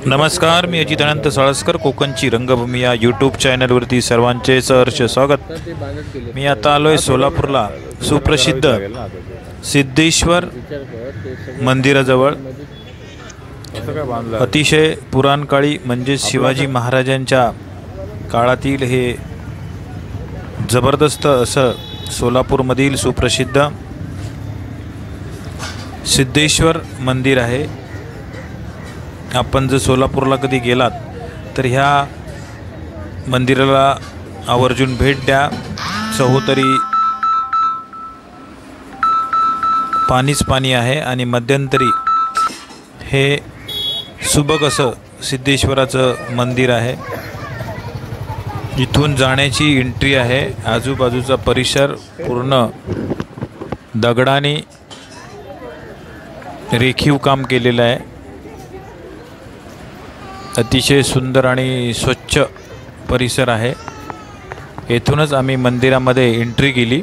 नमस्कार, मी अजित अनंत साळसकर. कोकणची रंगभूमी या यूट्यूब चॅनलवरती सर्वांचे सहर्ष स्वागत. मी आता आलो आहे सोलापूरला सुप्रसिद्ध सिद्धेश्वर मंदिराजवळ. अतिशय पुराणकाळी म्हणजे शिवाजी महाराजांच्या काळातील हे जबरदस्त असं सोलापूरमधील सुप्रसिद्ध सिद्धेश्वर मंदिर आहे. आपण जर सोलापूरला कधी गेलात तर ह्या मंदिराला आवर्जून भेट द्या. सहोतरी पाणीच पाणी आहे आणि मध्यंतरी हे सुबक असं सिद्धेश्वराचं मंदिर आहे. इथून जाण्याची एंट्री आहे. आजूबाजूचा परिसर पूर्ण दगडाने रेखीव काम केलेलं आहे. अतिशय सुंदर आणि स्वच्छ परिसर आहे. येथूनच आम्ही मंदिरामध्ये एंट्री केली.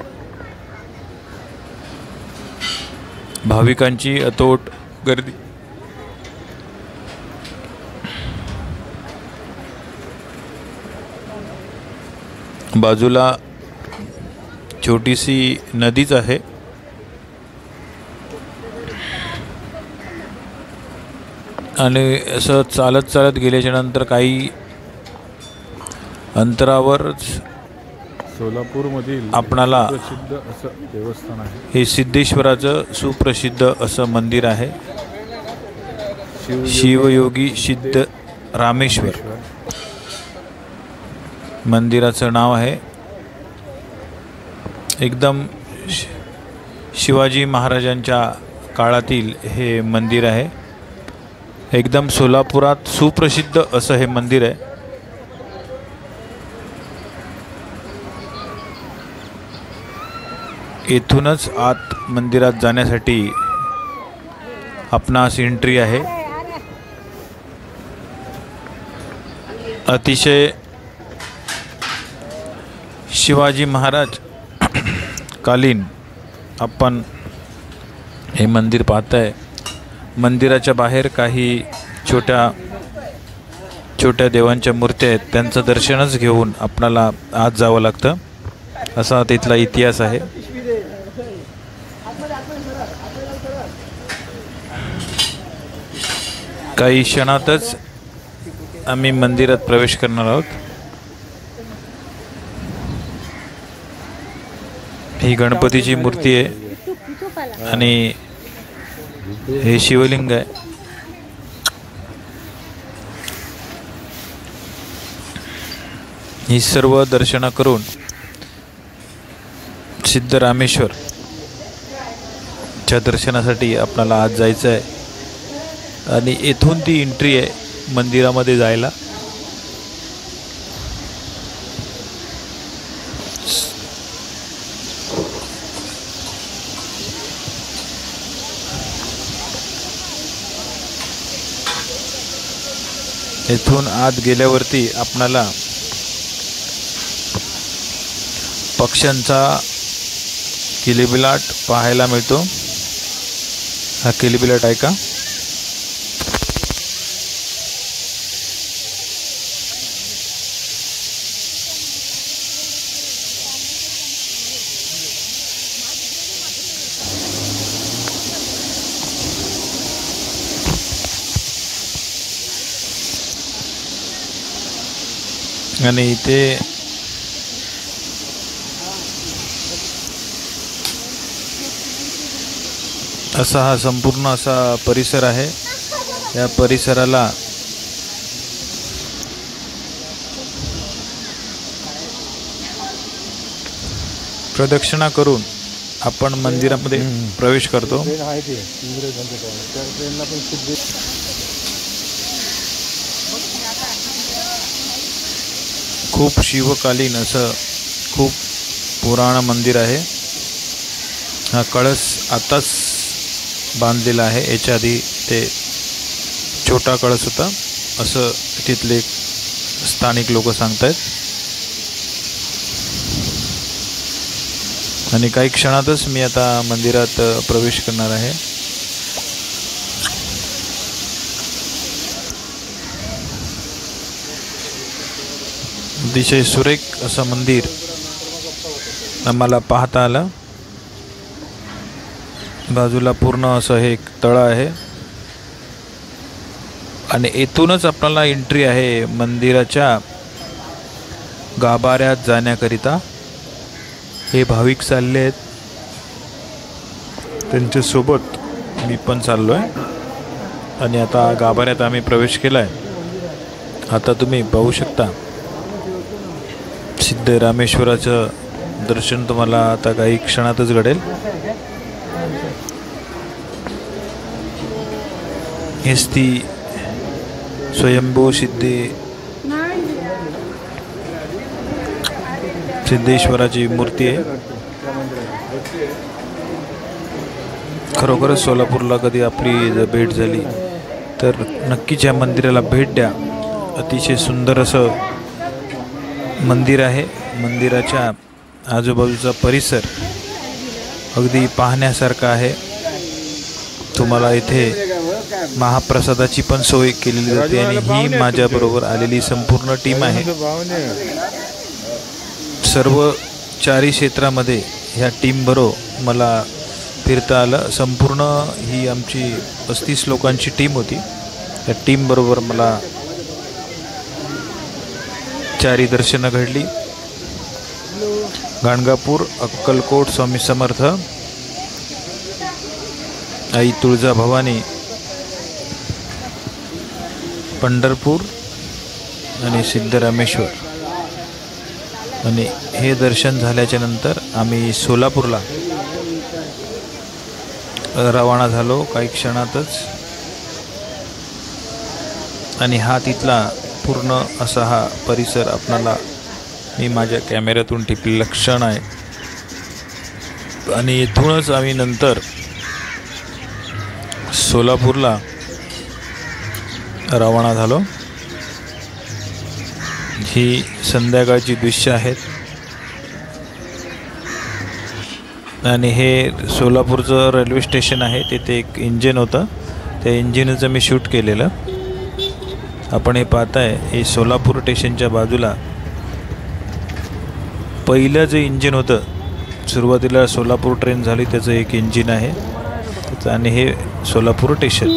भाविकांची अतोट गर्दी. बाजूला छोटीशी नदीच आहे. आणि असं चालत चालत गेल्याच्या नंतर काही अंतरावरच सोलापूरमधील आपणाला प्रसिद्ध असं देवस्थान आहे. हे सिद्धेश्वराचं सुप्रसिद्ध असं मंदिर आहे. शिवयोगी सिद्ध रामेश्वर मंदिराचं नाव आहे. एकदम शिवाजी महाराजांच्या काळातील हे मंदिर आहे. एकदम सोलापुरात सुप्रसिद्ध असं हे मंदिर आहे. येथूनच आत मंदिरात जाण्यासाठी आपणास एंट्री आहे. अतिशय शिवाजी महाराज कालीन आपण हे मंदिर पाहताय. मंदिराच्या बाहेर काही छोट्या छोट्या देवांच्या मूर्त्या आहेत. त्यांचं दर्शनच घेऊन आपणाला आत जावं लागतं. असा तिथला इतिहास आहे. काही क्षणातच आम्ही मंदिरात प्रवेश करणार आहोत. ही गणपतीची मूर्ती आहे आणि हे शिवलिंग आहे. ही सर्व दर्शन करून सिद्धरामेश्वर च्या दर्शनासाठी आपल्याला आज जायचं आहे. आणि येथून ती एंट्री आहे मंदिरामध्ये जायला. येथून आत गेल्यावरती आपणाला पक्ष्यांचा किलबिलाट पाहायला मिळतो. हा किलबिलाट आहे का? आणि इथे असा हा संपूर्ण असा परिसर आहे. या परिसराला प्रदक्षिणा करून आपण मंदिरामध्ये प्रवेश करतो. खूप शिवकालीन असं खूप पुराण मंदिर आहे. हा कळस आताच बांधलेला आहे. याच्या आधी ते छोटा कळस होता असं तिथले स्थानिक लोक सांगतायत. आणि काही क्षणातच मी आता मंदिरात प्रवेश करणार आहे. अतिशय सुरेख असं मंदिर आम्हाला पाहता आलं। बाजूला पूर्ण असं हे एक तळ आहे आणि येथूनच आपल्याला एंट्री आहे मंदिराच्या गाभाऱ्यात जाण्याकरिता। हे भाविक चालले आहेत, त्यांच्यासोबत मी पण चाललो आहे आणि आता गाभाऱ्यात आम्ही प्रवेश केला आहे। आता तुम्ही पाहू शकता सिद्धरामेश्वराचं दर्शन तुम्हाला आता काही क्षणातच घडेल। हेच ती स्वयंभू सिद्धेश्वराची मूर्ती आहे। खरोखरच सोलापूरला कधी आपली जर भेट झाली तर नक्कीच या मंदिराला भेट द्या। अतिशय सुंदर असं मंदिर आहे। मंदिराच्या आजूबाजूचा परिसर अगदी पाहण्यासारखा आहे। तुम्हाला इथे महाप्रसादाची पण सोय केलेली जाते आणि ही माझ्याबरोबर आलेली संपूर्ण टीम आहे। सर्व चारी क्षेत्रामध्ये ह्या टीमबरोबर मला फिरता आलं। संपूर्ण ही आमची 35 लोकांची टीम होती। या टीमबरोबर मला चारी दर्शनं घडली। गाणगापूर, अक्कलकोट, स्वामी समर्थ, आई तुळजाभवानी, पंढरपूर आणि सिद्धरामेश्वर। आणि हे दर्शन झाल्याच्या नंतर आम्ही सोलापूरला रवाना झालो काही क्षणातच। आणि हा तिथला पूर्ण असा हा परिसर आपणाला मी माझ्या कॅमेऱ्यातून टिपलेलं क्षण आहे। आणि इथूनच आम्ही नंतर सोलापूरला रवाना झालो। ही संध्याकाळची दृश्य आहेत आणि हे सोलापूरचं रेल्वे स्टेशन आहे। तिथे एक इंजिन होतं, त्या इंजिनचं मी शूट केलेलं। आपण हे पाहताय, हे सोलापूर स्टेशनच्या बाजूला पहिलं जे इंजिन होतं, सुरुवातीला सोलापूर ट्रेन झाली त्याचं एक इंजिन आहे आणि हे सोलापूर स्टेशन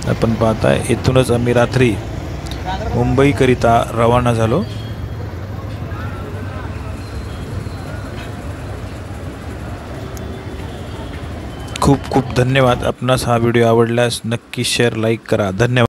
आपण पाहताय। इथूनच आम्ही रात्री मुंबईकरिता रवाना झालो। खूप खूप धन्यवाद। आपणास हा व्हिडिओ आवडल्यास नक्की शेअर, लाईक करा। धन्यवाद।